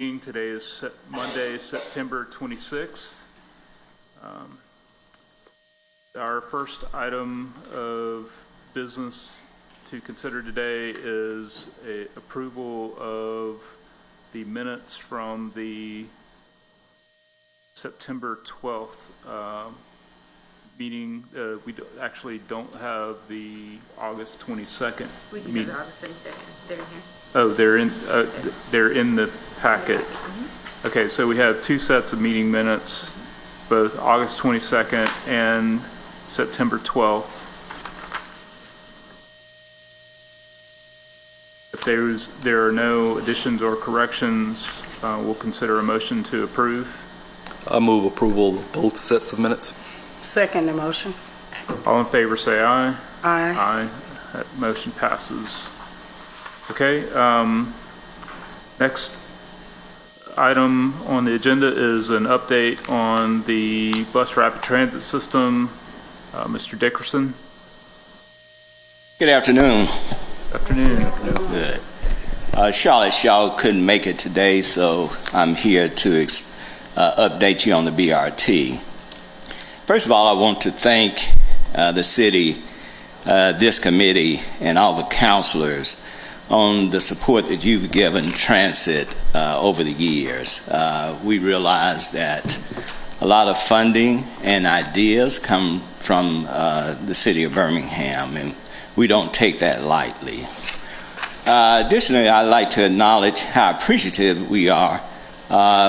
Today is Monday, September 26th. Our first item of business to consider today is approval of the minutes from the September 12th meeting. We actually don't have the August 22nd. We do have the August 22nd. They're in here. Oh, they're in the packet. Okay, so we have two sets of meeting minutes, both August 22nd and September 12th. If there are no additions or corrections, we'll consider a motion to approve. I move approval of both sets of minutes. Second the motion. All in favor say aye. Aye. Aye. That motion passes. Okay, next item on the agenda is an update on the bus rapid transit system. Mr. Dickerson. Good afternoon. Afternoon. Good. Charlotte Shaw couldn't make it today, so I'm here to update you on the BRT. First of all, I want to thank the city, this committee, and all the councilors on the support that you've given transit over the years. We realize that a lot of funding and ideas come from the city of Birmingham, and we don't take that lightly. Additionally, I'd like to acknowledge how appreciative we are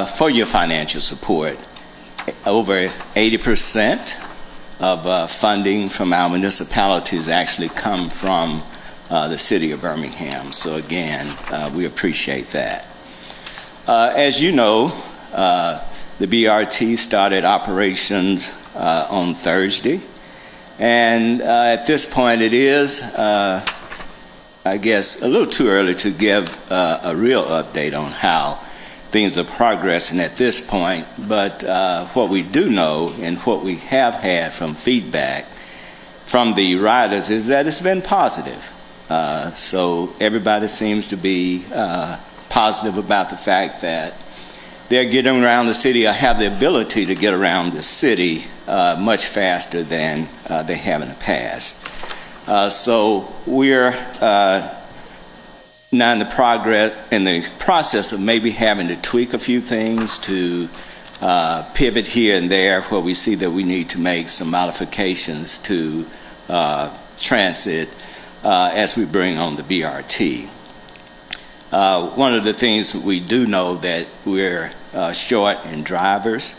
for your financial support. Over 80% of funding from our municipalities actually come from the city of Birmingham. So again, we appreciate that. As you know, the BRT started operations on Thursday. And at this point, it is, I guess, a little too early to give a real update on how things are progressing at this point. But what we do know and what we have had from feedback from the riders is that it's been positive. So everybody seems to be positive about the fact that they're getting around the city or have the ability to get around the city much faster than they have in the past. So we're now in the process of maybe having to tweak a few things to pivot here and there where we see that we need to make some modifications to transit as we bring on the BRT. One of the things we do know that we're short in drivers,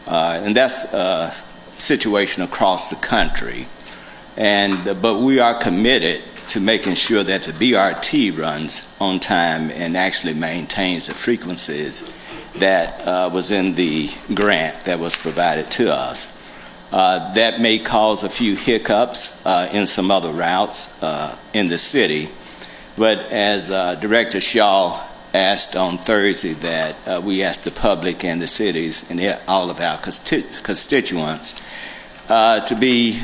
and that's a situation across the country. But we are committed to making sure that the BRT runs on time and actually maintains the frequencies that was in the grant that was provided to us. That may cause a few hiccups in some other routes in the city, but as Director Shaw asked on Thursday that we asked the public and the cities and all of our constituents to be,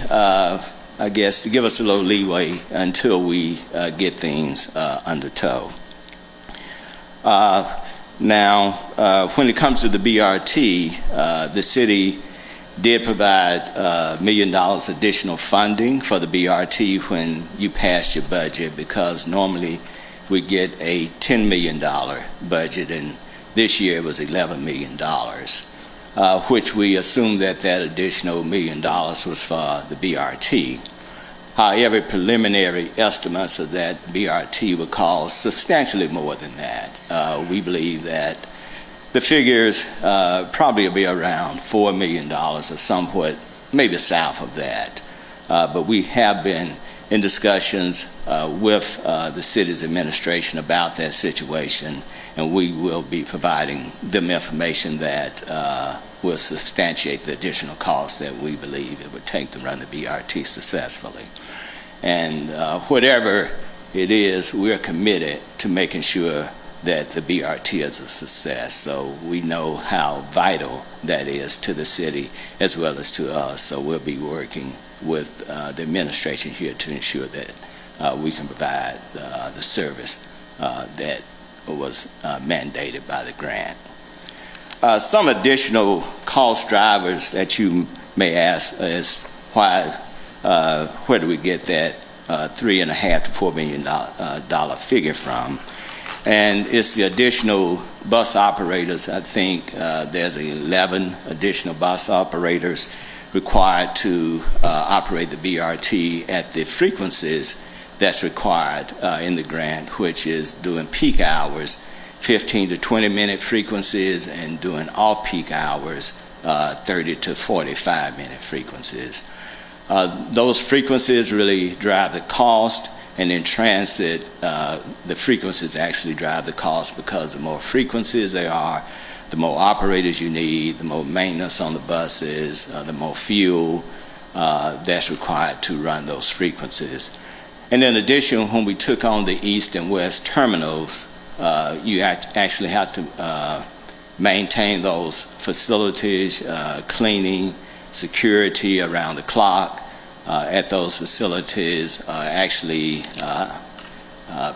I guess, to give us a little leeway until we get things under tow. Now, when it comes to the BRT, the city did provide $1 million additional funding for the BRT when you passed your budget, because normally we get a $10 million budget, and this year it was $11 million, which we assumed that additional $1 million was for the BRT. However, preliminary estimates of that BRT would cost substantially more than that. We believe that the figures probably will be around $4 million or somewhat, maybe south of that. But we have been in discussions with the city's administration about that situation, and we will be providing them information that will substantiate the additional costs that we believe it would take to run the BRT successfully. And whatever it is, we're committed to making sure that the BRT is a success. So we know how vital that is to the city as well as to us. So we'll be working with the administration here to ensure that we can provide the service that was mandated by the grant. Some additional cost drivers that you may ask is where do we get that $3.5 to $4 million figure from? And it's the additional bus operators. I think there's 11 additional bus operators required to operate the BRT at the frequencies that's required in the grant, which is doing peak hours, 15 to 20 minute frequencies, and doing off-peak hours, 30 to 45 minute frequencies. Those frequencies really drive the cost, and in transit, the frequencies actually drive the cost because the more frequencies there are, the more operators you need, the more maintenance on the buses, the more fuel that's required to run those frequencies. And in addition, when we took on the east and west terminals, you actually have to maintain those facilities, cleaning, security around the clock at those facilities, actually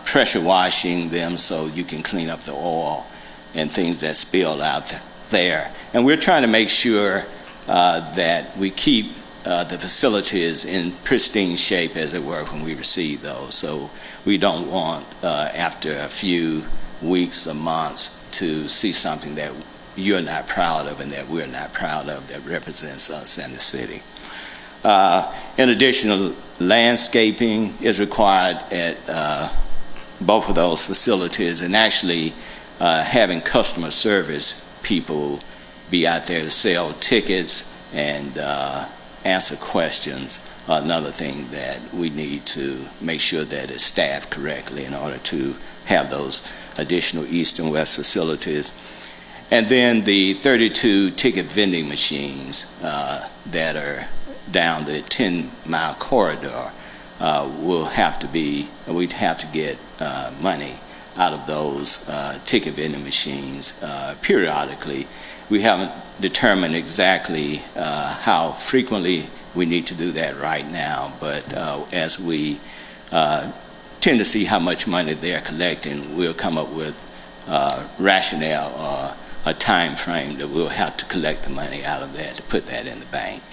pressure washing them so you can clean up the oil and things that spill out there. And we're trying to make sure that we keep the facilities in pristine shape, as it were, when we receive those. So we don't want, after a few weeks or months, to see something that you're not proud of and that we're not proud of that represents us and the city. In addition, landscaping is required at both of those facilities, and actually having customer service people be out there to sell tickets and answer questions, another thing that we need to make sure that it's staffed correctly in order to have those additional east and west facilities. And then the 32 ticket vending machines that are down the 10-mile corridor we'd have to get money out of those ticket vending machines periodically. We haven't determined exactly how frequently we need to do that right now, but as we tend to see how much money they're collecting, we'll come up with rationale or a time frame that we'll have to collect the money out of that to put that in the bank.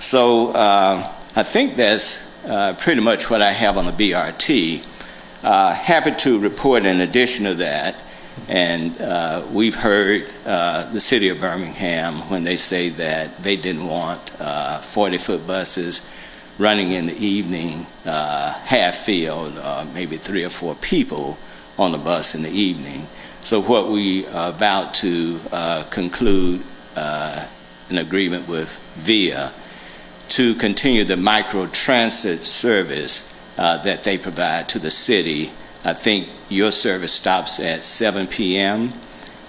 So I think that's pretty much what I have on the BRT. Happy to report in addition to that, and we've heard the city of Birmingham when they say that they didn't want 40-foot buses running in the evening, half filled, maybe 3 or 4 people on the bus in the evening. So what we are about to conclude an agreement with VIA to continue the micro-transit service that they provide to the city. I think your service stops at 7 p.m.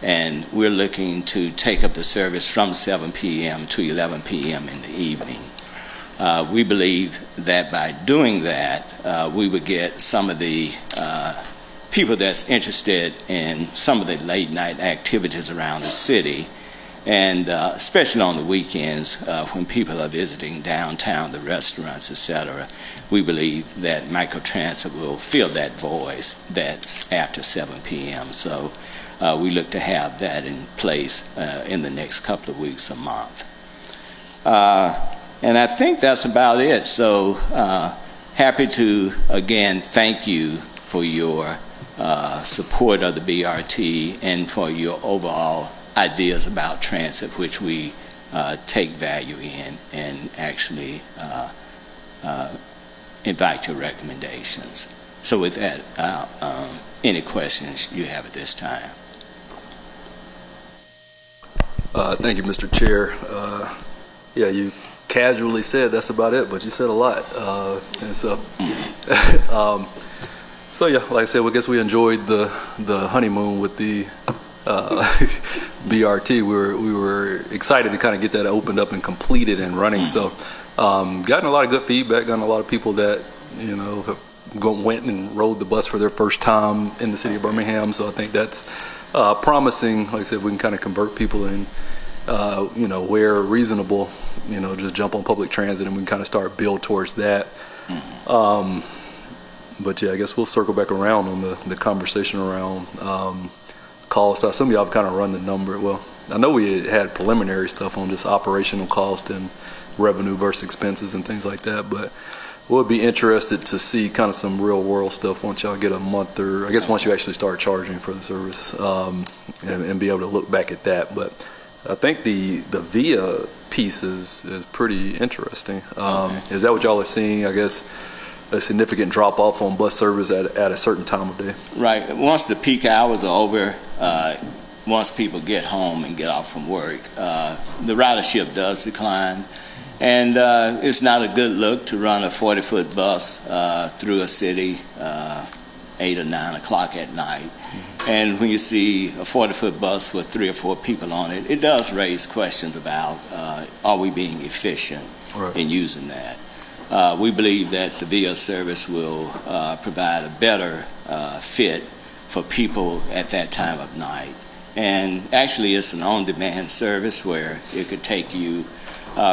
and we're looking to take up the service from 7 p.m. to 11 p.m. in the evening. We believe that by doing that, we would get some of the people that's interested in some of the late night activities around the city, and especially on the weekends when people are visiting downtown, the restaurants, etc. We believe that microtransit will fill that void that's after 7 p.m. So we look to have that in place in the next couple of weeks, a month. And I think that's about it. So happy to, again, thank you for your support of the BRT and for your overall ideas about transit, which we take value in and actually invite your recommendations. So with that, any questions you have at this time? Thank you, Mr. Chair. Yeah, you casually said that's about it, but you said a lot. And so, so yeah, like I said, I guess we enjoyed the honeymoon with the BRT. We were excited to kind of get that opened up and completed and running. So gotten a lot of good feedback, gotten a lot of people that, you know, went and rode the bus for their first time in the city of Birmingham. So I think that's promising. Like I said, we can kind of convert people in, you know, where reasonable, you know, just jump on public transit and we can kind of start build towards that. But yeah, I guess we'll circle back around on the conversation around cost. Some of y'all have kind of run the number. Well, I know we had preliminary stuff on just operational cost and revenue versus expenses and things like that, but we'll be interested to see kind of some real world stuff once y'all get a month, or I guess once you actually start charging for the service, and be able to look back at that. But I think the VIA piece is pretty interesting. Is that what y'all are seeing? I guess a significant drop off on bus service at a certain time of day. Right. Once the peak hours are over, once people get home and get off from work, the ridership does decline. And it's not a good look to run a 40-foot bus through a city 8 or 9 o'clock at night. And when you see a 40-foot bus with 3 or 4 people on it, it does raise questions about are we being efficient in using that. We believe that the VIA service will provide a better fit for people at that time of night. And actually it's an on-demand service where it could take you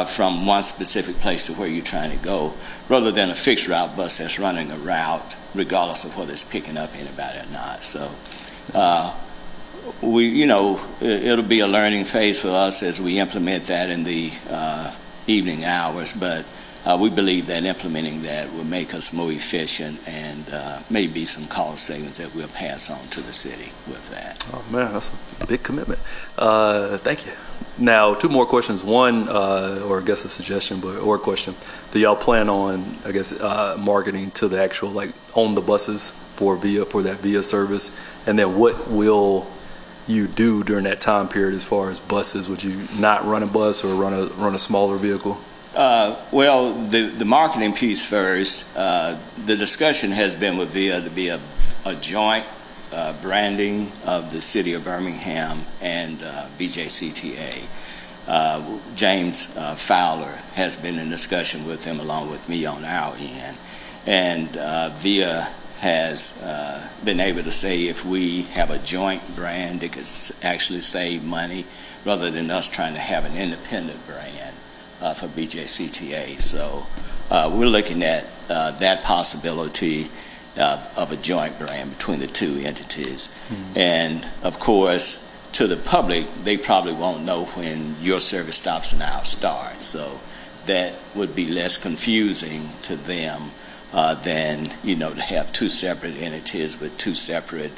from one specific place to where you're trying to go, rather than a fixed route bus that's running a route regardless of whether it's picking up anybody or not. So it'll be a learning phase for us as we implement that in the evening hours, but we believe that implementing that will make us more efficient and maybe some cost savings that we'll pass on to the city with that. Oh man, that's a big commitment. Thank you. Now, 2 more questions. One, or I guess a suggestion, or a question. Do y'all plan on, I guess, marketing to the actual, like, on the buses for that VIA service? And then what will you do during that time period as far as buses? Would you not run a bus or run a smaller vehicle? Well, the marketing piece first. The discussion has been with VIA to be a joint branding of the city of Birmingham and BJCTA. James Fowler has been in discussion with them along with me on our end. And VIA has been able to say if we have a joint brand, it could actually save money rather than us trying to have an independent brand for BJCTA. So we're looking at that possibility of a joint brand between the 2 entities. And of course, to the public, they probably won't know when your service stops and ours starts. So that would be less confusing to them than, to have 2 separate entities with 2 separate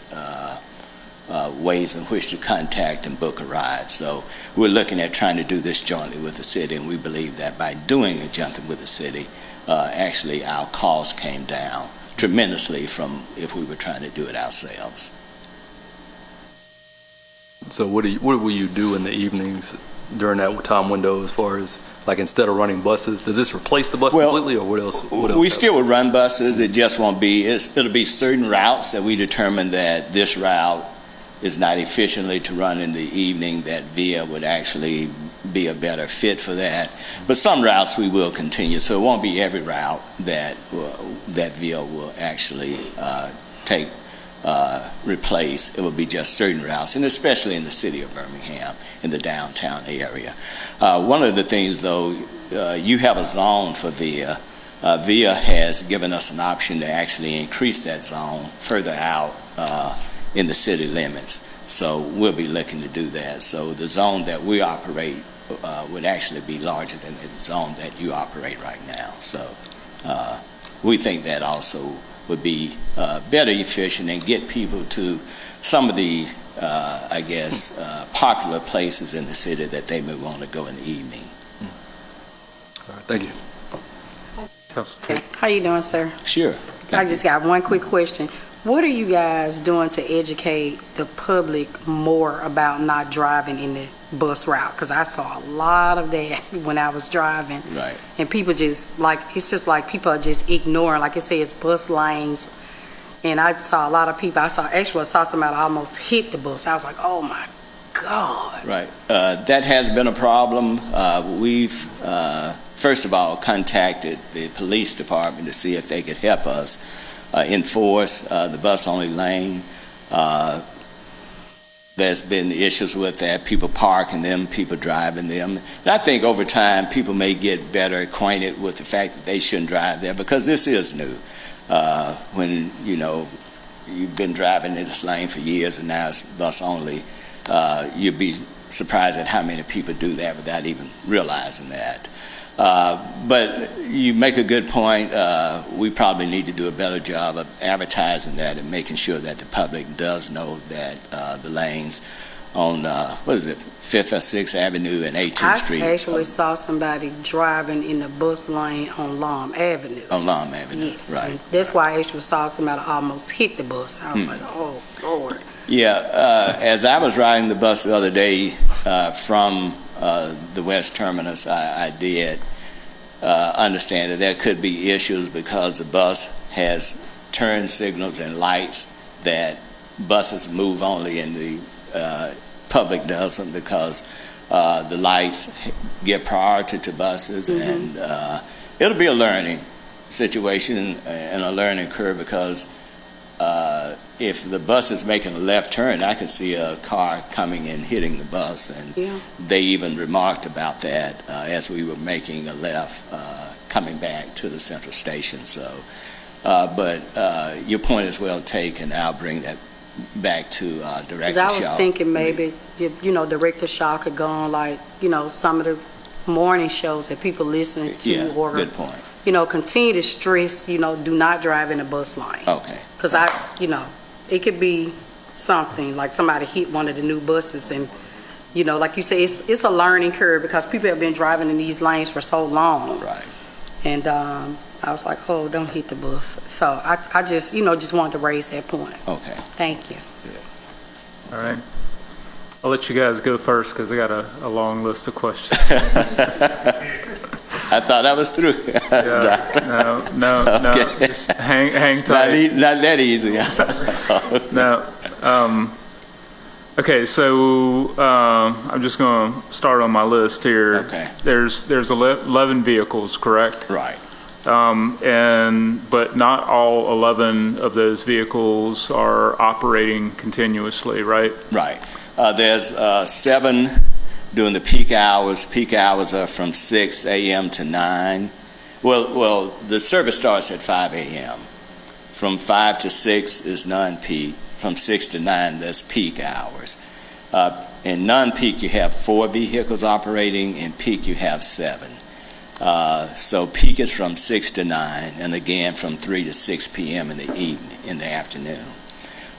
ways in which to contact and book a ride. So we're looking at trying to do this jointly with the city, and we believe that by doing it jointly with the city, actually our costs came down tremendously from if we were trying to do it ourselves. So what will you do in the evenings during that time window as far as, like, instead of running buses? Does this replace the bus completely, or what else? We still will run buses. It just won't be, it'll be certain routes that we determine that this route is not efficiently to run in the evening, that VIA would actually be a better fit for that. But some routes we will continue, so it won't be every route that VIA will actually replace. It will be just certain routes, and especially in the city of Birmingham, in the downtown area. One of the things, though, you have a zone for VIA. VIA has given us an option to actually increase that zone further out in the city limits. So we'll be looking to do that. So the zone that we operate would actually be larger than the zone that you operate right now. So we think that also would be better efficient and get people to some of the, popular places in the city that they may want to go in the evening. All right, thank you. How you doing, sir? Sure. I just got one quick question. What are you guys doing to educate the public more about not driving in the bus route? Because I saw a lot of that when I was driving. Right. And people just, it's just like people are just ignoring, like it says, bus lanes. And I saw a lot of people, I saw somebody almost hit the bus. I was like, oh my God. Right. That has been a problem. We've, first of all, contacted the police department to see if they could help us enforce the bus-only lane. There's been issues with that, people parking them, people driving them. And I think over time people may get better acquainted with the fact that they shouldn't drive there because this is new. when, you've been driving in this lane for years and now it's bus only, you'd be surprised at how many people do that without even realizing that. But you make a good point. We probably need to do a better job of advertising that and making sure that the public does know that the lanes on, 5th or 6th Avenue and 18th Street. I actually saw somebody driving in the bus lane on Lom Avenue. On Lom Avenue, Yes. right. And that's why I actually saw somebody almost hit the bus. I was like, oh, Lord. Yeah, as I was riding the bus the other day from the West Terminus, I did understand that there could be issues because the bus has turn signals and lights that buses move only and the public doesn't, because the lights give priority to buses, and it'll be a learning situation and a learning curve, because if the bus is making a left turn, I can see a car coming and hitting the bus, and they even remarked about that as we were making a left coming back to the central station. So, but your point is well taken. I'll bring that back to Director Shaw. Because I was thinking maybe, Director Shaw could go on some of the morning shows that people listen to, Yeah, or good point. Continue to stress, do not drive in a bus lane. Okay. Because it could be something like somebody hit one of the new buses, and like you say, it's a learning curve because people have been driving in these lanes for so long. Right. And I was like, oh, don't hit the bus. So I just wanted to raise that point. Okay. Thank you. All right. I'll let you guys go first because I got a long list of questions. I thought I was through. Yeah, no. Okay. Just hang tight. Not that easy. No. Okay, so I'm just going to start on my list here. Okay. There's 11 vehicles, correct? Right. But not all 11 of those vehicles are operating continuously, right? Right. There's 7 during the peak hours. Peak hours are from 6 a.m. to 9. Well, the service starts at 5 a.m. From 5 to 6 is non-peak. From 6 to 9, that's peak hours. In non-peak, you have 4 vehicles operating. In peak, you have 7. So peak is from 6 to 9, and again from 3 to 6 p.m. in the evening, in the afternoon.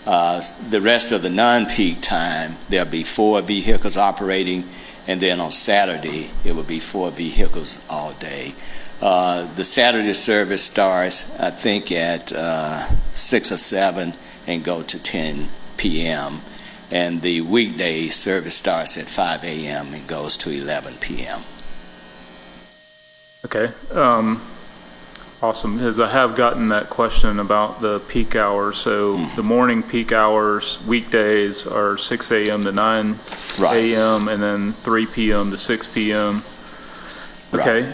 The rest of the non-peak time, there'll be 4 vehicles operating, and then on Saturday, it will be 4 vehicles all day. The Saturday service starts, I think, at 6 or 7 and go to 10 p.m., and the weekday service starts at 5 a.m. and goes to 11 p.m. Okay. Awesome. Because I have gotten that question about the peak hours. So the morning peak hours, weekdays are 6 a.m. to 9 Right. a.m. and then 3 p.m. to 6 p.m. Okay.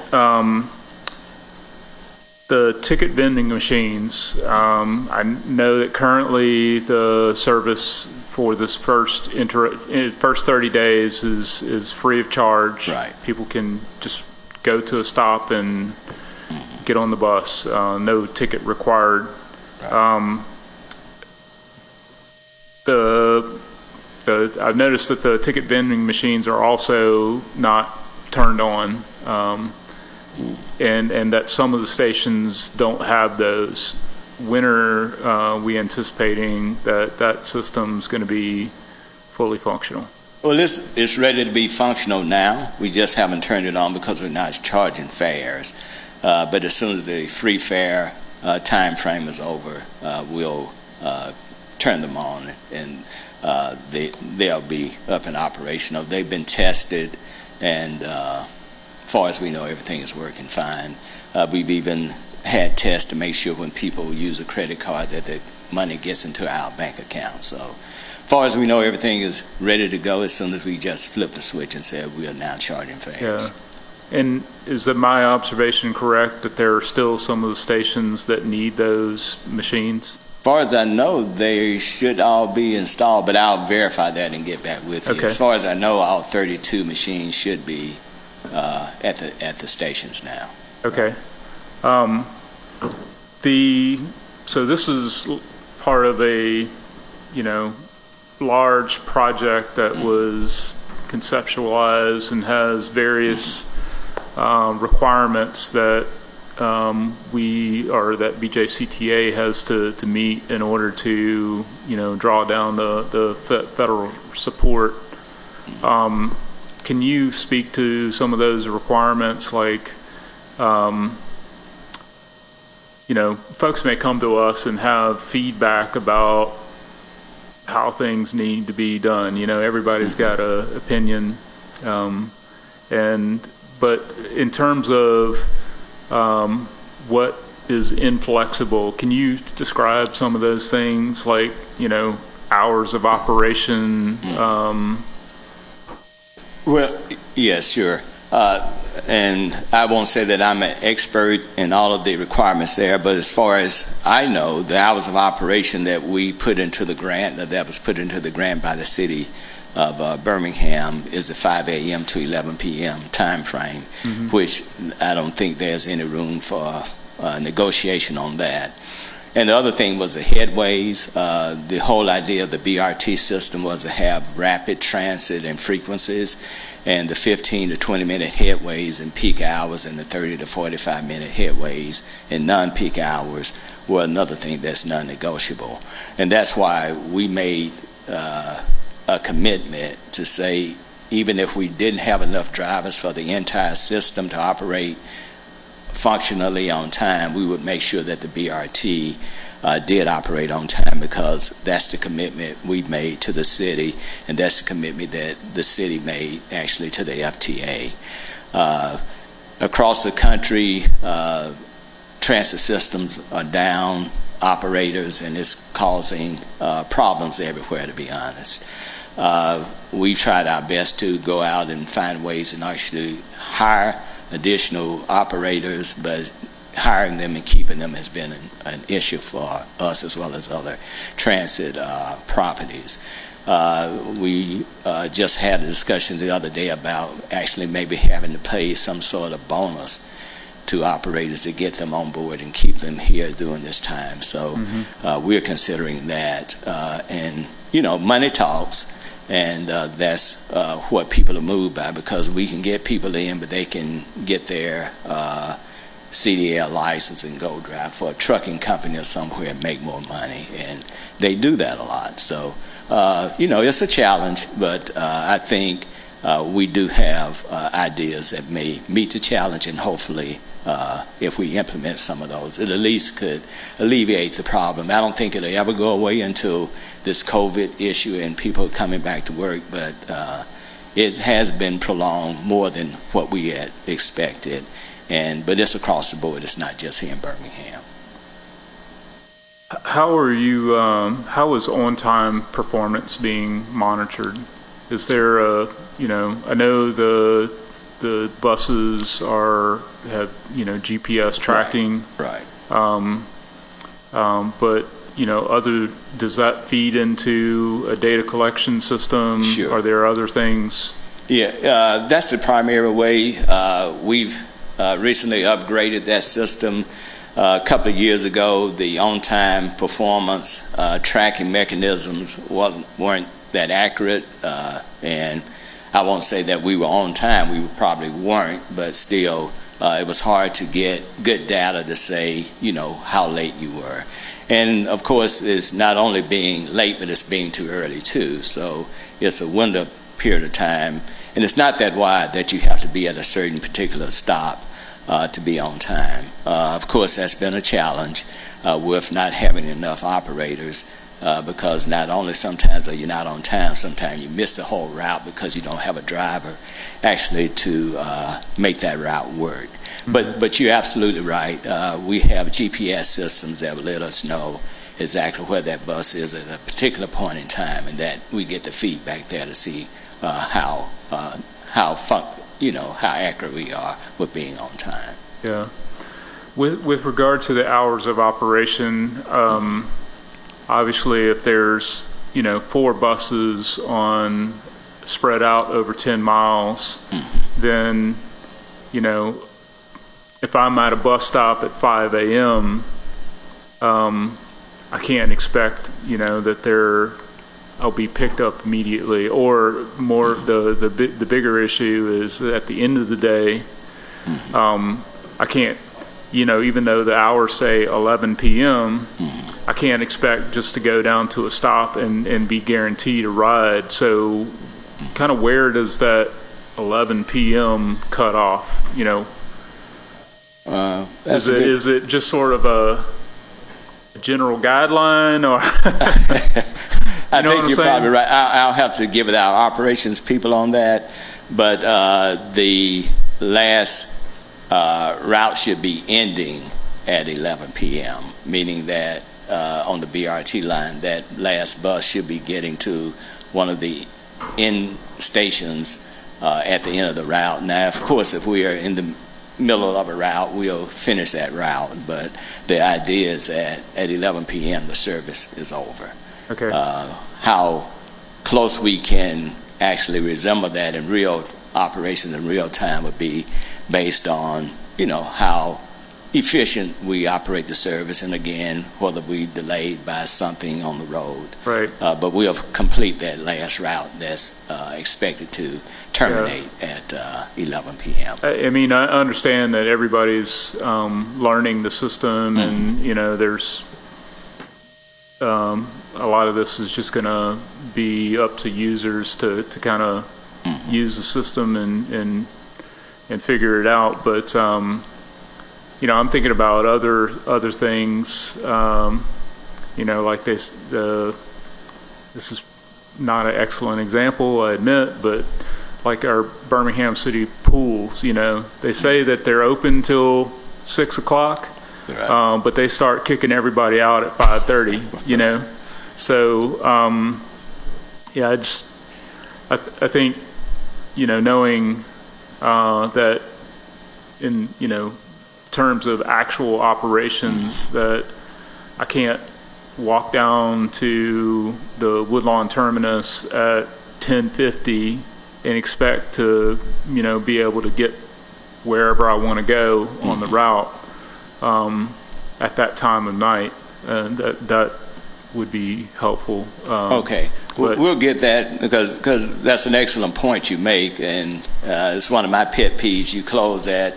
The ticket vending machines, I know that currently the service for this first 30 days is free of charge. Right. People can just go to a stop and get on the bus, no ticket required. Right. I've noticed that the ticket vending machines are also not turned on, and that some of the stations don't have those. When are we anticipating that system's going to be fully functional? Well, it's ready to be functional now. We just haven't turned it on because we're not charging fares. But as soon as the free fare time frame is over, we'll turn them on, and they'll be up and operational. They've been tested, and as far as we know, everything is working fine. We've even had tests to make sure when people use a credit card that the money gets into our bank account. So as far as we know, everything is ready to go as soon as we just flip the switch and said we are now charging fares. Yeah. And is that my observation correct that there are still some of the stations that need those machines? As far as I know, they should all be installed, but I'll verify that and get back with you. Okay. As far as I know, all 32 machines should be at the stations now. Okay. The So this is part of a, large project that was conceptualized and has various requirements that that BJCTA has to meet in order to, draw down the federal support. Can you speak to some of those requirements? Like, folks may come to us and have feedback about how things need to be done. Everybody's got an opinion. But in terms of what is inflexible, can you describe some of those things, like, hours of operation? Well, yes, sure. And I won't say that I'm an expert in all of the requirements there, but as far as I know, the hours of operation that we put into the grant, that was put into the grant by the city of Birmingham, is the 5 a.m. to 11 p.m. time frame, which I don't think there's any room for negotiation on that. And the other thing was the headways. The whole idea of the BRT system was to have rapid transit and frequencies, and the 15 to 20 minute headways in peak hours and the 30 to 45 minute headways in non-peak hours were another thing that's non-negotiable. And that's why we made a commitment to say, even if we didn't have enough drivers for the entire system to operate functionally on time, we would make sure that the BRT did operate on time, because that's the commitment we made to the city, and that's the commitment that the city made actually to the FTA. Across the country, transit systems are down, operators, and it's causing problems everywhere, to be honest. We've tried our best to go out and find ways and actually hire additional operators, but hiring them and keeping them has been an issue for us as well as other transit properties. We just had a discussion the other day about actually maybe having to pay some sort of bonus to operators to get them on board and keep them here during this time. So we're considering that. And, money talks. And that's what people are moved by, because we can get people in, but they can get their CDL license and go drive for a trucking company or somewhere and make more money. And they do that a lot. So, it's a challenge, but I think we do have ideas that may meet the challenge, and hopefully if we implement some of those, it at least could alleviate the problem. I don't think it'll ever go away until this COVID issue and people coming back to work, but it has been prolonged more than what we had expected. But it's across the board. It's not just here in Birmingham. How is on-time performance being monitored? Is there I know the buses have GPS tracking. Right. But does that feed into a data collection system? Sure. Are there other things? Yeah, that's the primary way. We've recently upgraded that system. A couple of years ago, the on-time performance tracking mechanisms weren't that accurate, and I won't say that we were on time. We probably weren't, but still, it was hard to get good data to say, how late you were. And of course, it's not only being late, but it's being too early too. So it's a window period of time, and it's not that wide that you have to be at a certain particular stop to be on time. Of course, that's been a challenge with not having enough operators, because not only sometimes are you not on time, sometimes you miss the whole route because you don't have a driver actually to make that route work. But you're absolutely right. We have GPS systems that will let us know exactly where that bus is at a particular point in time, and that we get the feedback there to see how accurate we are with being on time. Yeah. With regard to the hours of operation, obviously if there's 4 buses spread out over 10 miles, then if I'm at a bus stop at 5 a.m., I can't expect, that I'll be picked up immediately. Or more, the bigger issue is at the end of the day, I can't, even though the hours say 11 p.m., I can't expect just to go down to a stop and be guaranteed a ride. So kind of where does that 11 p.m. cut off, Is it just sort of a general guideline, or I think you're probably right. I'll have to give it our operations people on that, but the last route should be ending at 11 p.m., meaning that on the BRT line, that last bus should be getting to one of the end stations at the end of the route. Now, of course, if we are in the middle of a route, we'll finish that route, but the idea is that at 11 p.m. the service is over. Okay. How close we can actually resemble that in real operations in real time would be based on, how efficient we operate the service, and again, whether we delayed by something on the road. Right. But we'll complete that last route that's expected to terminate at 11 p.m. I mean, I understand that everybody's learning the system, and there's a lot of this is just going to be up to users to kind of use the system and figure it out. But I'm thinking about other things. Like this. This is not an excellent example, I admit, but like our Birmingham City pools, they say that they're open till 6 o'clock, Right. But they start kicking everybody out at 5:30. So I think knowing that in terms of actual operations, that I can't walk down to the Woodlawn terminus at 10:50 and expect to be able to get wherever I want to go on the route at that time of night. That would be helpful. Okay, we'll get that because that's an excellent point you make, and it's one of my pet peeves. You close at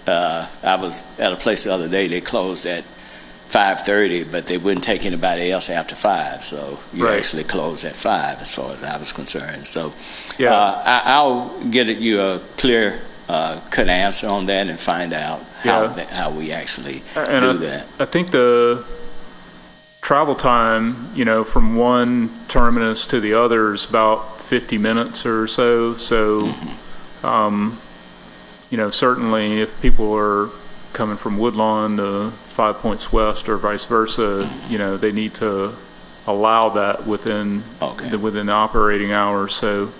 I was at a place the other day, they closed at 5:30, but they wouldn't take anybody else after 5, so you Right. actually closed at 5 as far as I was concerned. So Yeah. I'll get you a clear cut answer on that and find out how we actually do that. I think the travel time, from one terminus to the other is about 50 minutes or so. So, certainly if people are coming from Woodlawn to 5 Points West or vice versa, they need to allow that within the operating hours. So,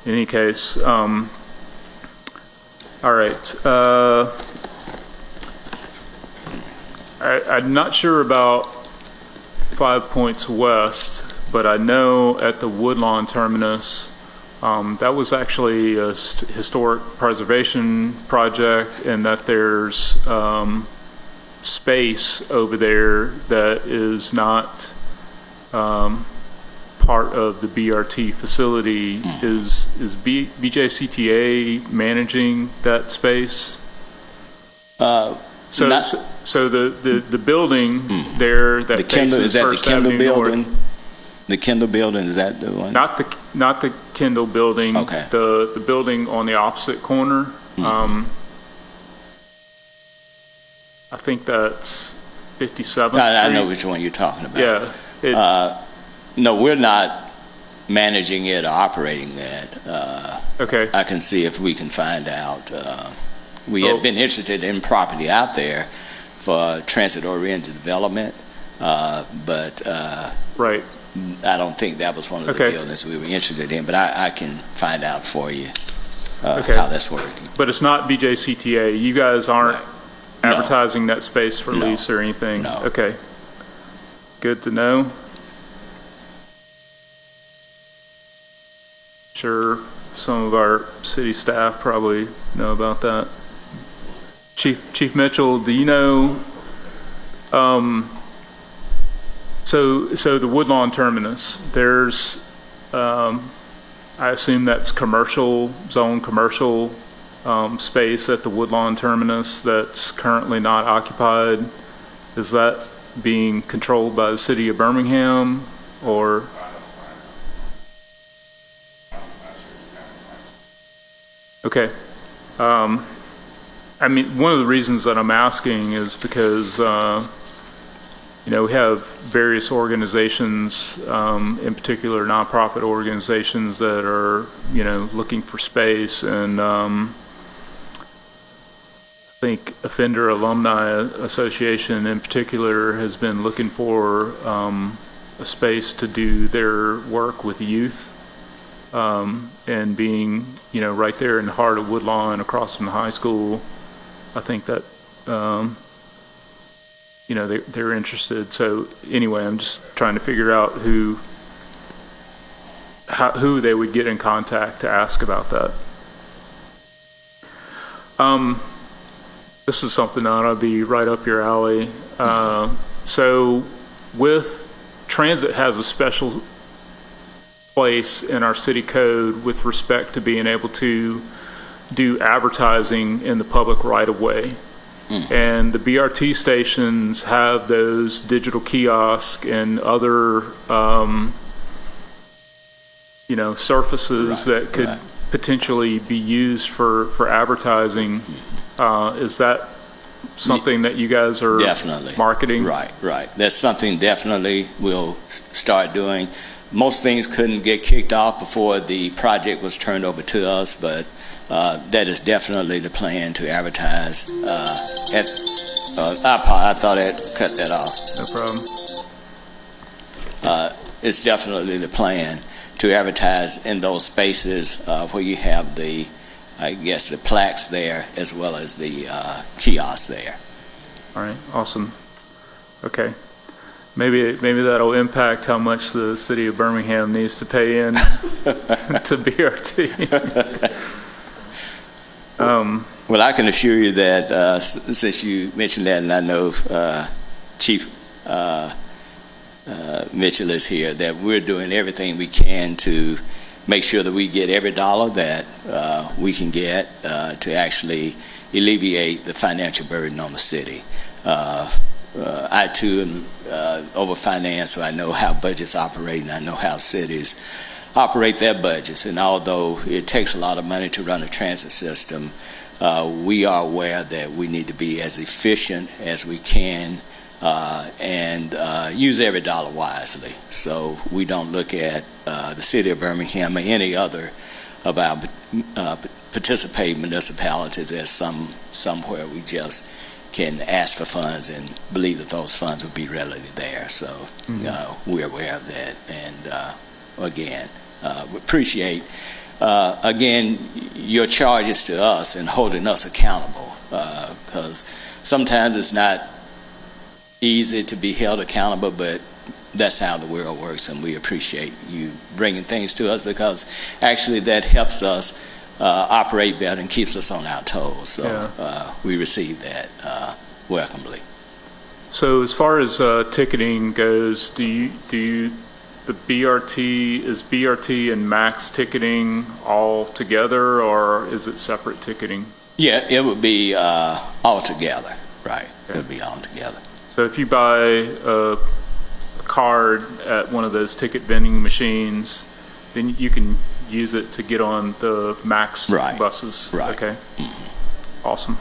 in any case, all right. I'm not sure about 5 Points West, but I know at the Woodlawn terminus, that was actually a historic preservation project, and that there's space over there that is not part of the BRT facility. Is BJCTA managing that space? So the building there that The Kendall, faces is that the First Kendall Avenue building? North, The Kendall building, is that the one? not the Kendall building. Okay. The building on the opposite corner. I think that's 57th Street. I know which one you're talking about. Yeah. It's, No, we're not managing it or operating that. okay. I can see if we can find out. We have been interested in property out there for transit-oriented development, but Right. I don't think that was one of the Okay. buildings we were interested in, but I can find out for you Okay. how that's working. But it's not BJCTA. You guys aren't No. advertising that space for No. lease or anything? No. Okay. Good to know. Sure, some of our city staff probably know about that. Chief Mitchell, do you know So the Woodlawn Terminus, there's, I assume that's commercial space at the Woodlawn Terminus that's currently not occupied. Is that being controlled by the city of Birmingham, or? Okay. I mean, one of the reasons that I'm asking is because, we have various organizations, in particular nonprofit organizations that are, looking for space, and I think Offender Alumni Association in particular has been looking for a space to do their work with youth, and being, right there in the heart of Woodlawn across from the high school. I think that, they're interested. So anyway, I'm just trying to figure out who they would get in contact to ask about that. This is something that ought to be right up your alley. So with transit has a special place in our city code with respect to being able to do advertising in the public right of way. And the BRT stations have those digital kiosks and other, surfaces that could potentially be used for advertising. Is that something that you guys are definitely marketing? Right. That's something definitely we'll start doing. Most things couldn't get kicked off before the project was turned over to us, but that is definitely the plan to advertise. I thought I'd cut that off. No problem. It's definitely the plan to advertise in those spaces where you have the plaques there as well as the kiosks there. All right, awesome. Okay. Maybe that'll impact how much the city of Birmingham needs to pay in to BRT. Well, I can assure you that since you mentioned that, and I know Chief Mitchell is here, that we're doing everything we can to make sure that we get every dollar that we can get to actually alleviate the financial burden on the city. I too am over financed, so I know how budgets operate, and I know how cities operate their budgets. And although it takes a lot of money to run a transit system, we are aware that we need to be as efficient as we can and use every dollar wisely. So we don't look at the city of Birmingham or any other of our participating municipalities as somewhere we just can ask for funds and believe that those funds will be readily there. So we're aware of that, and again, we appreciate again your charges to us and holding us accountable, because sometimes it's not easy to be held accountable, but that's how the world works, and we appreciate you bringing things to us, because actually that helps us operate better and keeps us on our toes. So we receive that welcomely. So as far as ticketing goes, is BRT and Max ticketing all together, or is it separate ticketing? Yeah, it would be all together, right? It would be all together. So if you buy a card at one of those ticket vending machines, then you can use it to get on the Max buses. Right. Okay. Mm-hmm. Awesome.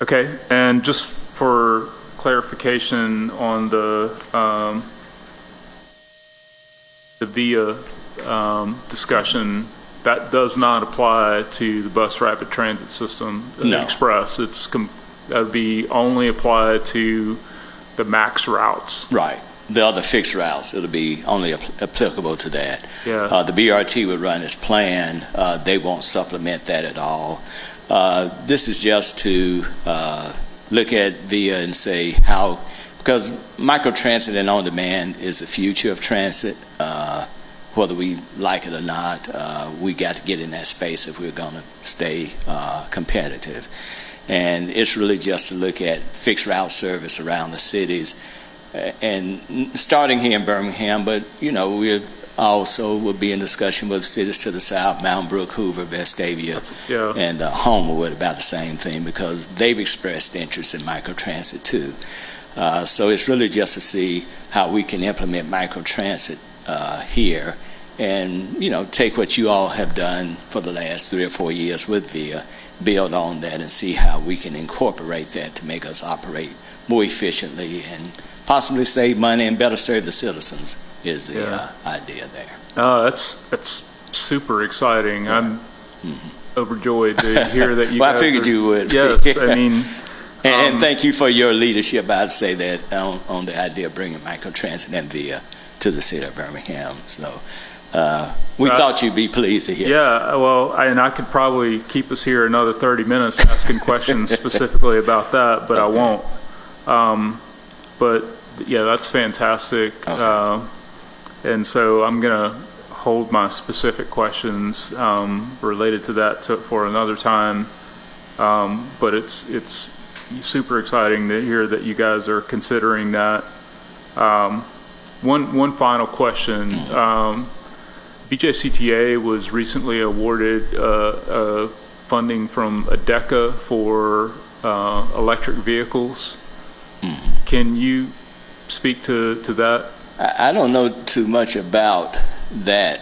Okay, and just for clarification on the VIA discussion, that does not apply to the bus rapid transit system, No. Express. That would be only applied to the Max routes. Right. The other fixed routes, it'll be only applicable to that. Yeah. The BRT would run its plan. They won't supplement that at all. This is just to look at VIA and say how, because microtransit and on-demand is the future of transit. Whether we like it or not, we got to get in that space if we're going to stay competitive. And it's really just to look at fixed route service around the cities, and starting here in Birmingham, but, you know, we also will be in discussion with cities to the south, Mountain Brook, Hoover, Vestavia, Yeah. and Homewood about the same thing, because they've expressed interest in microtransit too. So it's really just to see how we can implement microtransit here, and, you know, take what you all have done for the last 3 or 4 years with VIA, build on that, and see how we can incorporate that to make us operate more efficiently and possibly save money and better serve the citizens is the idea there. That's super exciting. I'm overjoyed to hear that you Well, guys I figured are- you would. Yes, I mean, And thank you for your leadership. I'd say that on the idea of bringing microtransit and VIA to the city of Birmingham. So we thought you'd be pleased to hear. yeah, well, I could probably keep us here another 30 minutes asking questions specifically about that, but I won't. But yeah, that's fantastic. Okay. And so I'm going to hold my specific questions related to that for another time. But it's super exciting to hear that you guys are considering that. One final question. BJCTA was recently awarded funding from ADECA for electric vehicles. Can you speak to that? I don't know too much about that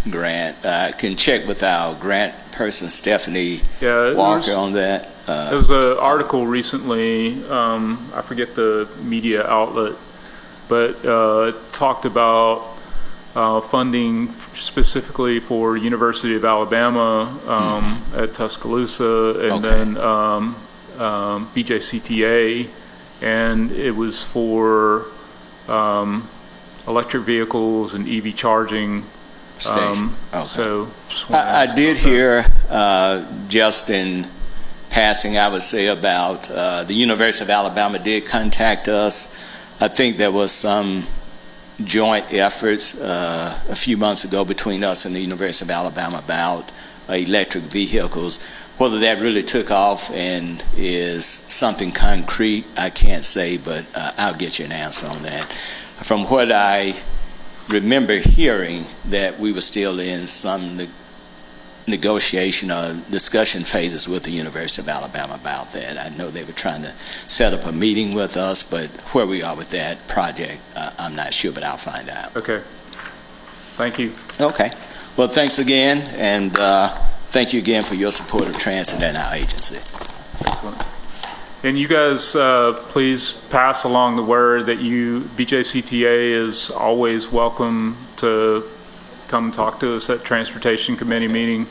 grant. I can check with our grant person, Stephanie Walker, on that. There was an article recently, I forget the media outlet, but it talked about funding specifically for University of Alabama at Tuscaloosa, and then BJCTA, and it was for electric vehicles and EV charging. Station. So just wanted to I ask did about that. hear, just in passing, I would say, about the University of Alabama did contact us. I think there was some joint efforts a few months ago between us and the University of Alabama about electric vehicles. Whether that really took off and is something concrete, I can't say, but I'll get you an answer on that. From what I remember hearing, that we were still in some negotiation or discussion phases with the University of Alabama about that. I know they were trying to set up a meeting with us, but where we are with that project, I'm not sure, but I'll find out. Okay. Thank you. Okay. Well, thanks again, and thank you again for your support of transit and our agency. Excellent. And you guys, please pass along the word that BJCTA is always welcome to come talk to us at Transportation Committee meeting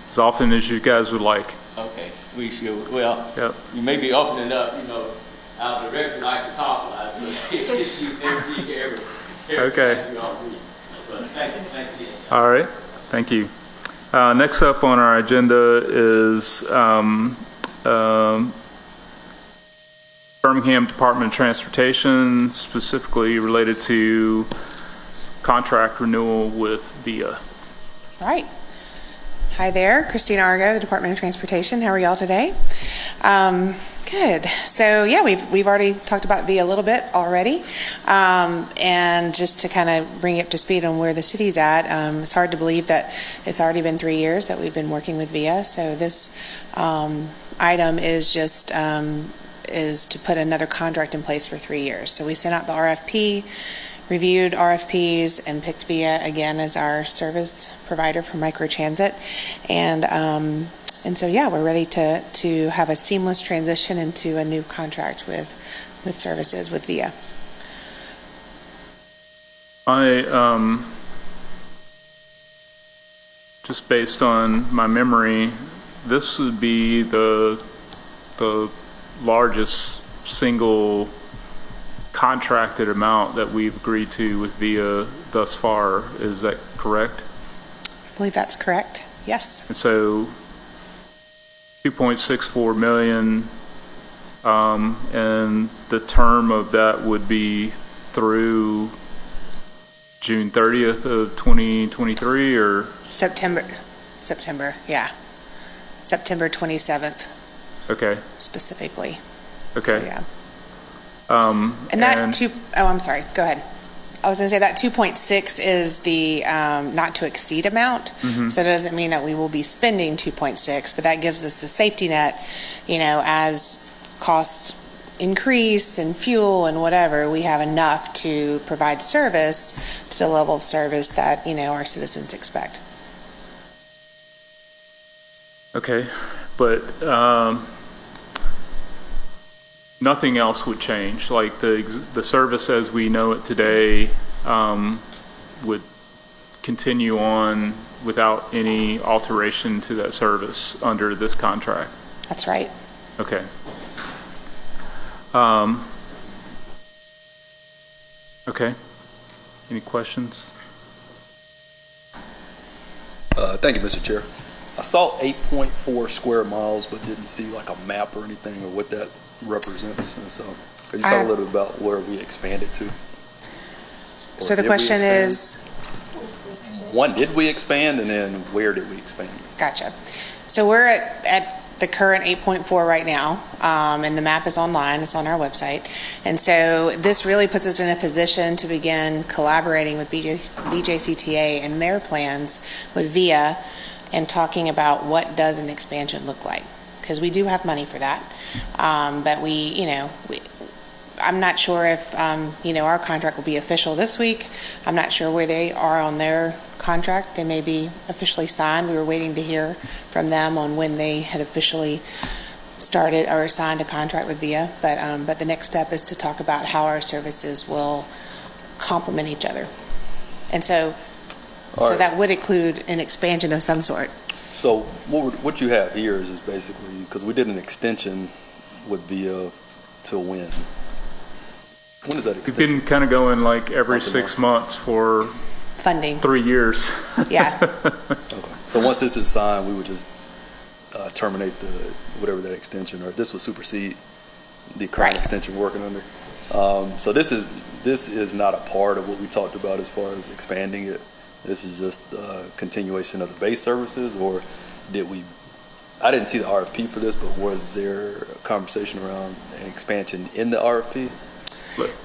as often as you guys would like. Okay, we should. Well, Yep. you may be opening up, our director likes to talk a lot, so you can be every Okay. time you all meet. But thanks again. All right. Thank you. Next up on our agenda is Birmingham Department of Transportation, specifically related to contract renewal with VIA. Right. Hi there, Christina Argo, the Department of Transportation. How are y'all today? Good. So yeah, we've already talked about VIA a little bit already, and just to kind of bring you up to speed on where the city's at, it's hard to believe that it's already been 3 years that we've been working with VIA. So this item is just is to put another contract in place for 3 years. So we sent out the RFP, reviewed RFPs, and picked VIA again as our service provider for microtransit. And so, yeah, we're ready to have a seamless transition into a new contract with services with VIA. Just based on my memory, this would be the largest single contracted amount that we've agreed to with VIA thus far. Is that correct? I believe that's correct. Yes. And so 2.64 million, and the term of that would be through June 30th of 2023, or September, yeah. September 27th. Okay, specifically. okay. So, yeah. And that I'm sorry, go ahead. I was going to say that 2.6 is the not to exceed amount. So it doesn't mean that we will be spending 2.6, but that gives us the safety net, as costs increase and fuel and whatever, we have enough to provide service to the level of service that, our citizens expect. Okay, but nothing else would change. Like the service as we know it today would continue on without any alteration to that service under this contract. That's right. Okay. Okay. Any questions? Thank you, Mr. Chair. I saw 8.4 square miles, but didn't see like a map or anything or what that represents. And so, could you talk a little bit about where we expanded to? So the question is, one, did we expand, and then where did we expand? gotcha. So we're at the current 8.4 right now, and the map is online. It's on our website. And so this really puts us in a position to begin collaborating with BJCTA and their plans with VIA and talking about what does an expansion look like. Because we do have money for that. But I'm not sure if, our contract will be official this week. I'm not sure where they are on their contract. They may be officially signed. We were waiting to hear from them on when they had officially started or signed a contract with VIA. But the next step is to talk about how our services will complement each other. And so that would include an expansion of some sort. So what you have here is basically, because we did an extension with VIA to when? When is that extension? We've been kind of going like every 6 months for Funding. 3 years. Yeah. Okay. So once this is signed, we would just terminate whatever that extension, or this would supersede the current Right. extension we're working under. So this is not a part of what we talked about as far as expanding it. This is just a continuation of the base services, or I didn't see the RFP for this, but was there a conversation around an expansion in the RFP?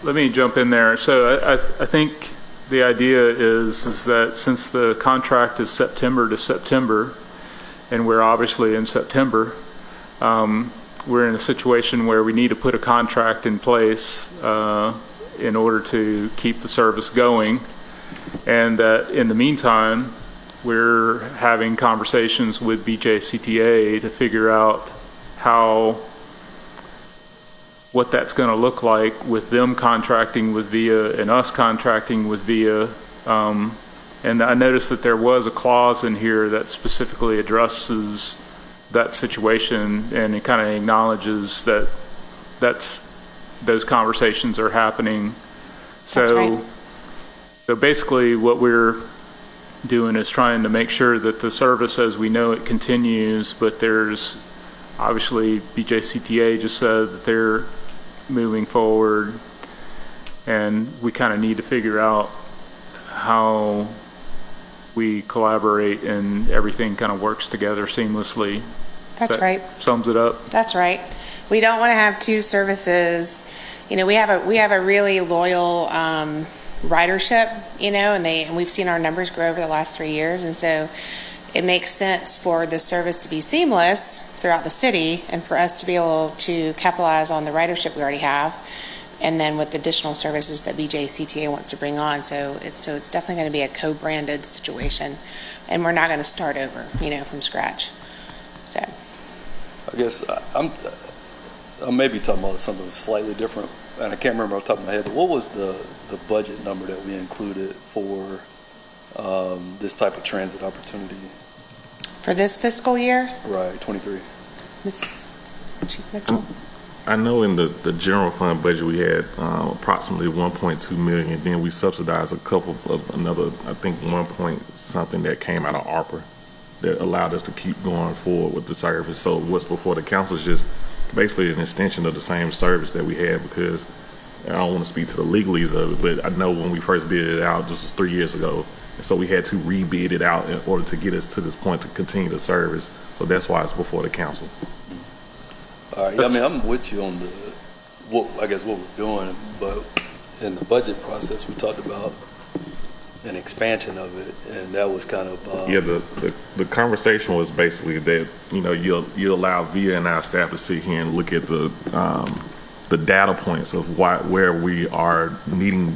Let me jump in there. So I think the idea is that since the contract is September to September, and we're obviously in September, we're in a situation where we need to put a contract in place in order to keep the service going. And that in the meantime, we're having conversations with BJCTA to figure out what that's going to look like with them contracting with VIA and us contracting with VIA. And I noticed that there was a clause in here that specifically addresses that situation, and it kind of acknowledges that those conversations are happening. That's right. So basically what we're doing is trying to make sure that the service as we know it continues, but there's obviously BJCTA just said that they're moving forward, and we kind of need to figure out how we collaborate and everything kind of works together seamlessly. That's right. Sums it up. That's right. We don't want to have two services. We have a really loyal ridership, and we've seen our numbers grow over the last 3 years, and so it makes sense for the service to be seamless throughout the city and for us to be able to capitalize on the ridership we already have, and then with additional services that BJCTA wants to bring on. So it's definitely going to be a co-branded situation, and we're not going to start over, from scratch. So I guess I may be talking about something slightly different, and I can't remember off the top of my head, but what was the budget number that we included for this type of transit opportunity? for this fiscal year, Right, 23. Ms. Chief Mitchell? I know in the general fund budget we had approximately 1.2 million. Then we subsidized a couple of another, I think 1 point something that came out of ARPA that allowed us to keep going forward with the service. So what's before the council is just basically an extension of the same service that we had, because I don't want to speak to the legalese of it, but I know when we first bid it out, this was 3 years ago, and so we had to rebid it out in order to get us to this point to continue the service. So that's why it's before the council. All right, yeah, I mean, I'm with you on what we're doing, but in the budget process, we talked about an expansion of it, and that was kind of Yeah, the conversation was basically that, you allow VIA and our staff to sit here and look at the data points of where we are needing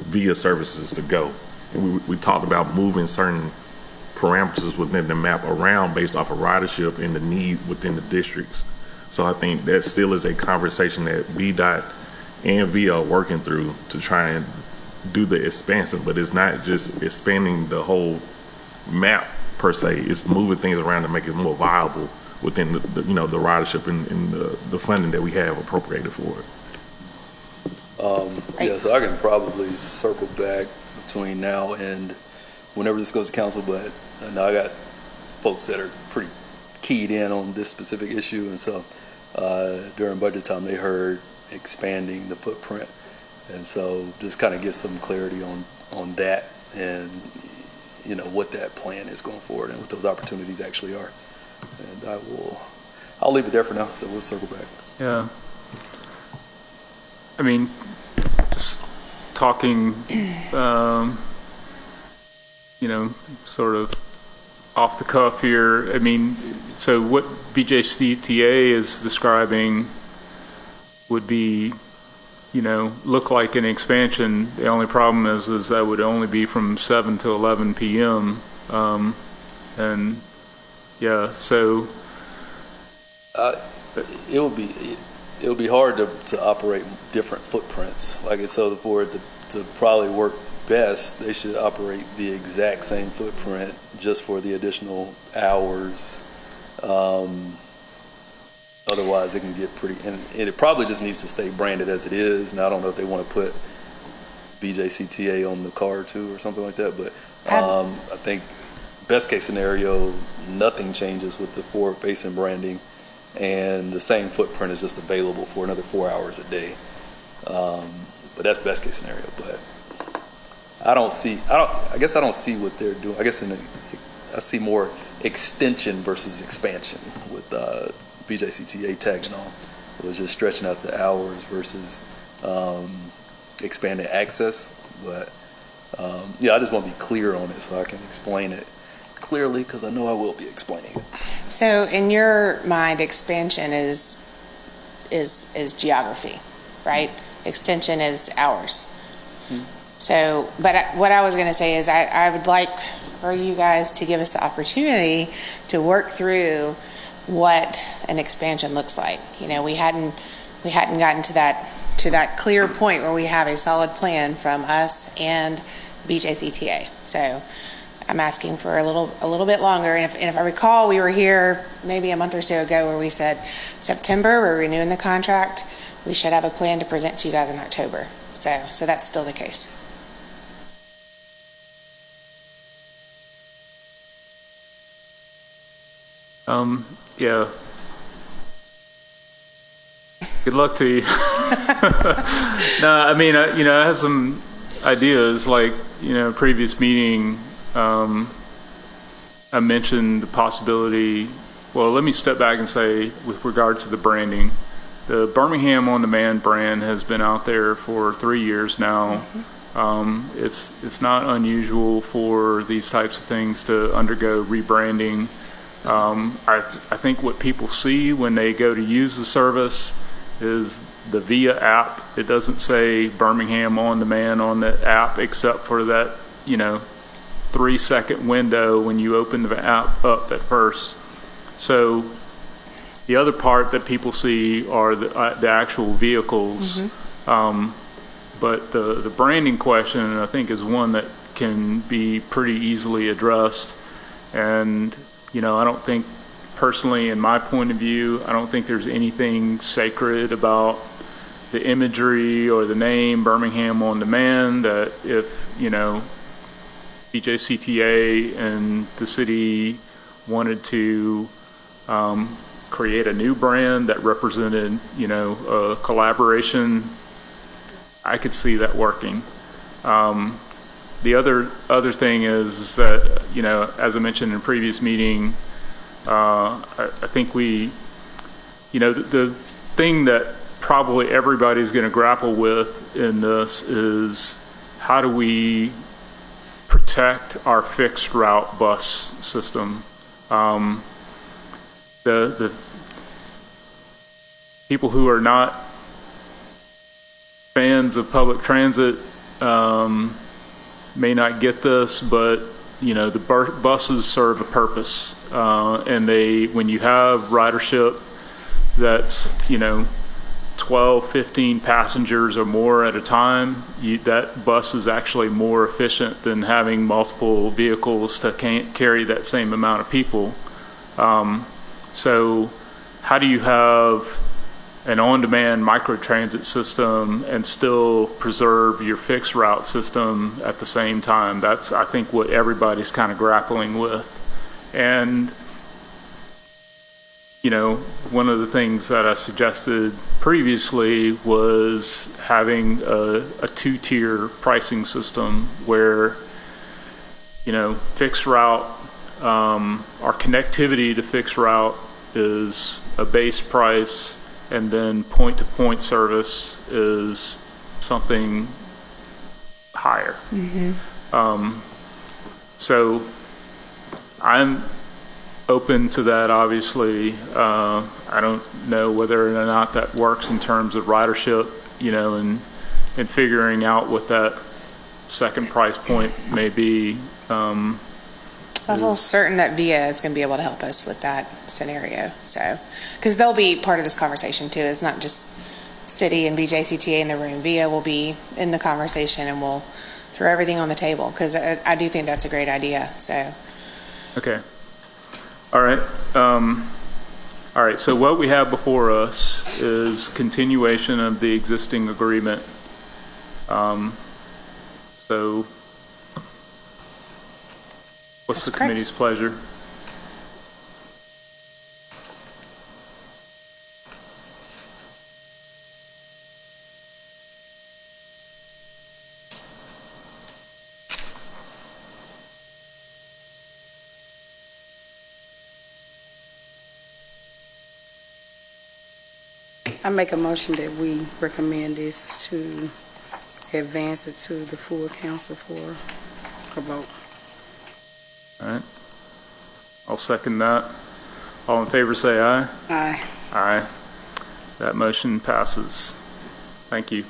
VIA services to go. And we talked about moving certain parameters within the map around based off of ridership and the need within the districts. So I think that still is a conversation that VDOT and VIA are working through to try and do the expansion, but it's not just expanding the whole map per se. It's moving things around to make it more viable within the ridership and the funding that we have appropriated for it. yeah, so I can probably circle back between now and whenever this goes to council, but now I got folks that are pretty keyed in on this specific issue, and so during budget time they heard expanding the footprint, and so just kind of get some clarity on that and what that plan is going forward and what those opportunities actually are. And I'll leave it there for now, so we'll circle back. Yeah. I mean, just talking, sort of off the cuff here. I mean, so what BJCTA is describing would be, look like an expansion. The only problem is that would only be from 7 to 11 p.m. And yeah, so it'll be hard to operate different footprints. Like so, for it to probably work best, they should operate the exact same footprint just for the additional hours. Otherwise, it can get pretty, and it probably just needs to stay branded as it is. Now, I don't know if they want to put BJCTA on the car too or something like that, but I think best case scenario, nothing changes with the forward-facing branding, and the same footprint is just available for another 4 hours a day. But that's best case scenario. But I guess I don't see what they're doing. I guess I see more extension versus expansion with BJCTA tagging on. It was just stretching out the hours versus expanding access. But I just want to be clear on it so I can explain it clearly, because I know I will be explaining it. So in your mind, expansion is geography, right? Extension is hours. So, but what I was going to say is I would like for you guys to give us the opportunity to work through what an expansion looks like. We hadn't gotten to that clear point where we have a solid plan from us and BJCTA. So I'm asking for a little bit longer. And if I recall, we were here maybe a month or so ago where we said September, we're renewing the contract. We should have a plan to present to you guys in October. So that's still the case. Yeah. Good luck to you. No, I mean, I have some ideas. Like, previous meeting, I mentioned the possibility. Well, let me step back and say, with regard to the branding, the Birmingham On Demand brand has been out there for 3 years now. It's not unusual for these types of things to undergo rebranding. I think what people see when they go to use the service is the VIA app. It doesn't say Birmingham On Demand on the app, except for that 3-second window when you open the app up at first. So the other part that people see are the actual vehicles. But the branding question, I think, is one that can be pretty easily addressed. And I don't think, personally, in my point of view, I don't think there's anything sacred about the imagery or the name Birmingham On Demand, that if, BJCTA and the city wanted to create a new brand that represented, a collaboration, I could see that working. The other thing is that, as I mentioned in a previous meeting, I think we the thing that probably everybody's going to grapple with in this is how do we protect our fixed route bus system? The people who are not fans of public transit may not get this, but the buses serve a purpose, and when you have ridership that's 12, 15 passengers or more at a time, that bus is actually more efficient than having multiple vehicles to carry that same amount of people. So how do you have an on-demand microtransit system and still preserve your fixed route system at the same time? That's, I think, what everybody's kind of grappling with. And one of the things that I suggested previously was having a two-tier pricing system where, fixed route, our connectivity to fixed route is a base price, and then point-to-point service is something higher. So I'm open to that, obviously. I don't know whether or not that works in terms of ridership, and figuring out what that second price point may be. I feel certain that VIA is going to be able to help us with that scenario. So, because they'll be part of this conversation too. It's not just City and BJCTA in the room. VIA will be in the conversation, and we'll throw everything on the table, because I do think that's a great idea. So. Okay. All right. So what we have before us is continuation of the existing agreement. So what's the committee's pleasure? I make a motion that we recommend this to advance it to the full council for a vote. All right. I'll second that. All in favor say aye. Aye. Aye. That motion passes. Thank you.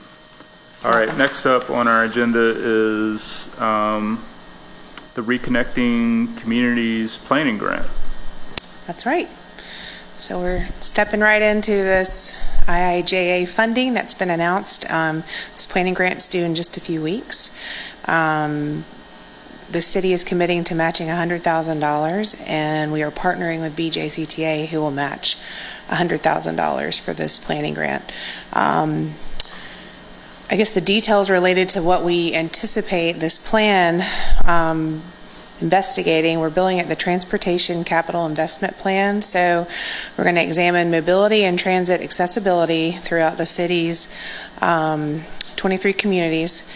All right, next up on our agenda is the Reconnecting Communities Planning Grant. That's right. So we're stepping right into this IIJA funding that's been announced. This planning grant is due in just a few weeks. The city is committing to matching $100,000, and we are partnering with BJCTA, who will match $100,000 for this planning grant. I guess the details related to what we anticipate this plan investigating, we're billing it the Transportation Capital Investment Plan. So we're going to examine mobility and transit accessibility throughout the city's 23 communities.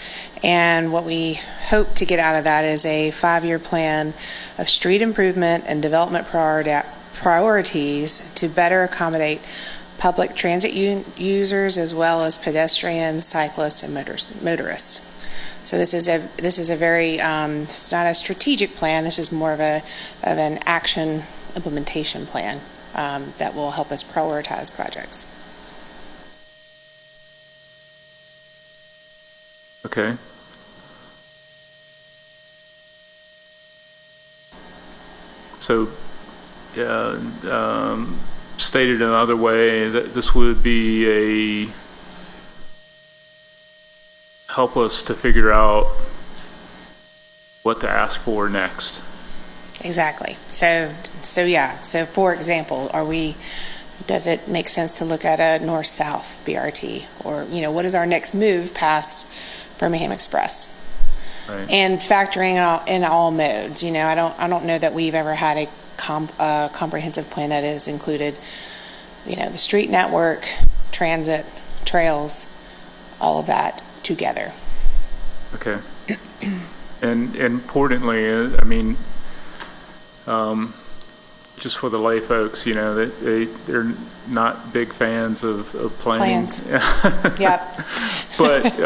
And what we hope to get out of that is a 5-year plan of street improvement and development priorities to better accommodate public transit users, as well as pedestrians, cyclists, and motorists. So this is a very it's not a strategic plan. This is more of an action implementation plan that will help us prioritize projects. Okay. So, stated another way, that this would be help us to figure out what to ask for next. Exactly. So yeah. So for example, does it make sense to look at a north-south BRT, or what is our next move past Birmingham Express? Right. And factoring in all modes. I don't know that we've ever had a comprehensive plan that has included, the street network, transit, trails, all of that together. Okay. And importantly, just for the lay folks, they're not big fans of planning. Plans. Yep. But,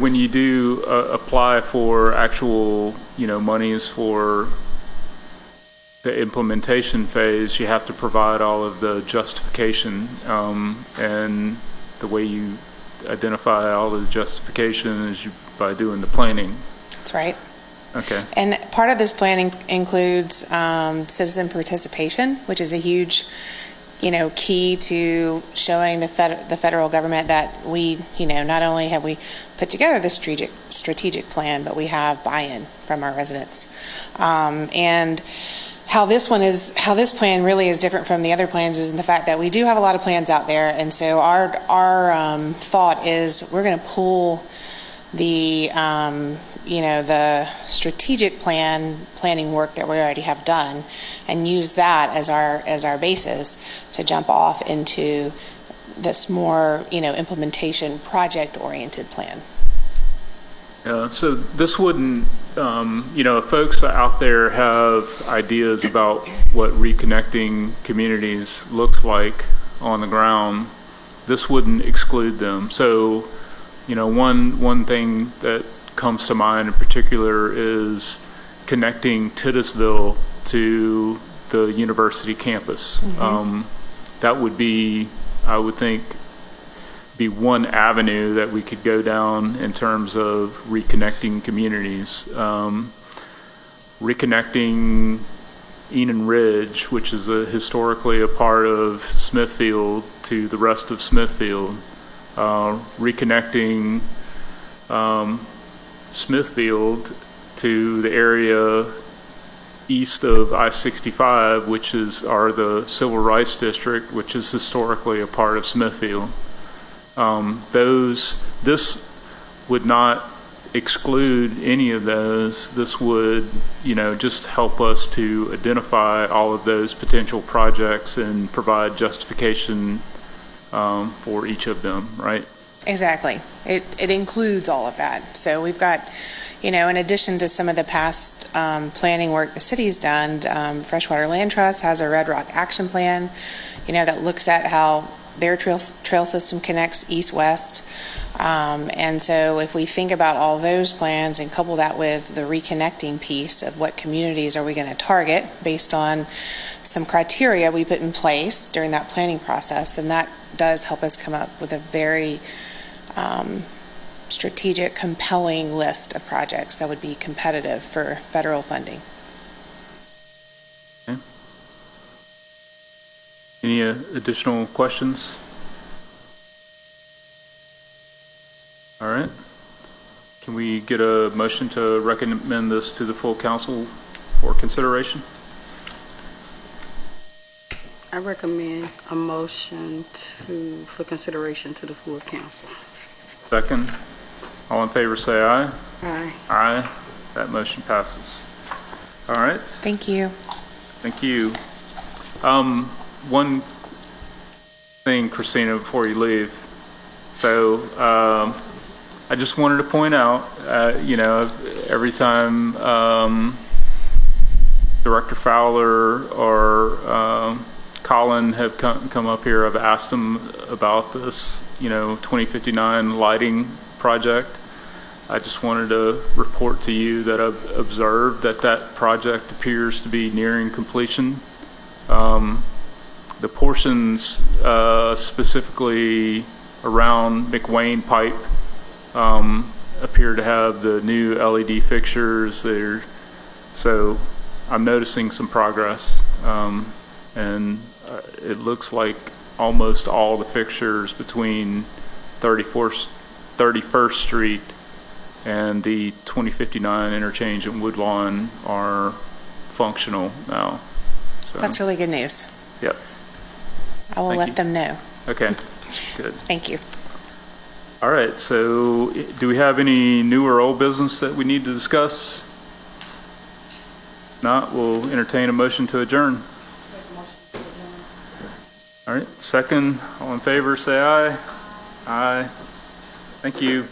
when you do apply for actual, monies for the implementation phase, you have to provide all of the justification, and the way you identify all the justification is by doing the planning. That's right. Okay. And part of this planning includes citizen participation, which is a huge, key to showing the federal government that we, not only have we put together the strategic plan, but we have buy-in from our residents. And how this plan really is different from the other plans is in the fact that we do have a lot of plans out there, and so our thought is we're going to pull the the strategic planning work that we already have done, and use that as our basis to jump off into this more implementation project oriented plan. So this wouldn't, if folks out there have ideas about what reconnecting communities looks like on the ground, this wouldn't exclude them. So, one thing that comes to mind in particular is connecting Titusville to the university campus. Mm-hmm. That would be, I would think, be one avenue that we could go down in terms of reconnecting communities. Reconnecting Enon Ridge, which is historically a part of Smithfield, to the rest of Smithfield. Reconnecting Smithfield to the area east of I-65, which is the Civil Rights District, which is historically a part of Smithfield. This would not exclude any of those. This would, just help us to identify all of those potential projects and provide justification for each of them, right? Exactly. It includes all of that. So we've got, in addition to some of the past planning work the city's done, Freshwater Land Trust has a Red Rock Action Plan, that looks at how their trail system connects east-west. And so if we think about all those plans and couple that with the reconnecting piece of what communities are we going to target based on some criteria we put in place during that planning process, then that does help us come up with a very strategic, compelling list of projects that would be competitive for federal funding. Okay. Any additional questions? All right. Can we get a motion to recommend this to the full council for consideration? I recommend a motion for consideration to the full council. Second. All in favor say aye. Aye. Aye. That motion passes. All right. Thank you. Thank you. One thing, Christina, before you leave. So I just wanted to point out, every time Director Fowler or Colin have come up here, I've asked them about this, 2059 lighting project. I just wanted to report to you that I've observed that project appears to be nearing completion. The portions specifically around McWayne Pipe appear to have the new LED fixtures there. So I'm noticing some progress, and it looks like almost all the fixtures between 31st Street and the 2059 interchange in Woodlawn are functional now. So, That's really good news. Yep. I will Thank let you. them know. Okay, good. Thank you. All right, so do we have any new or old business that we need to discuss? Not, we'll entertain a motion to adjourn. All right, second, all in favor, say aye. Aye. Thank you.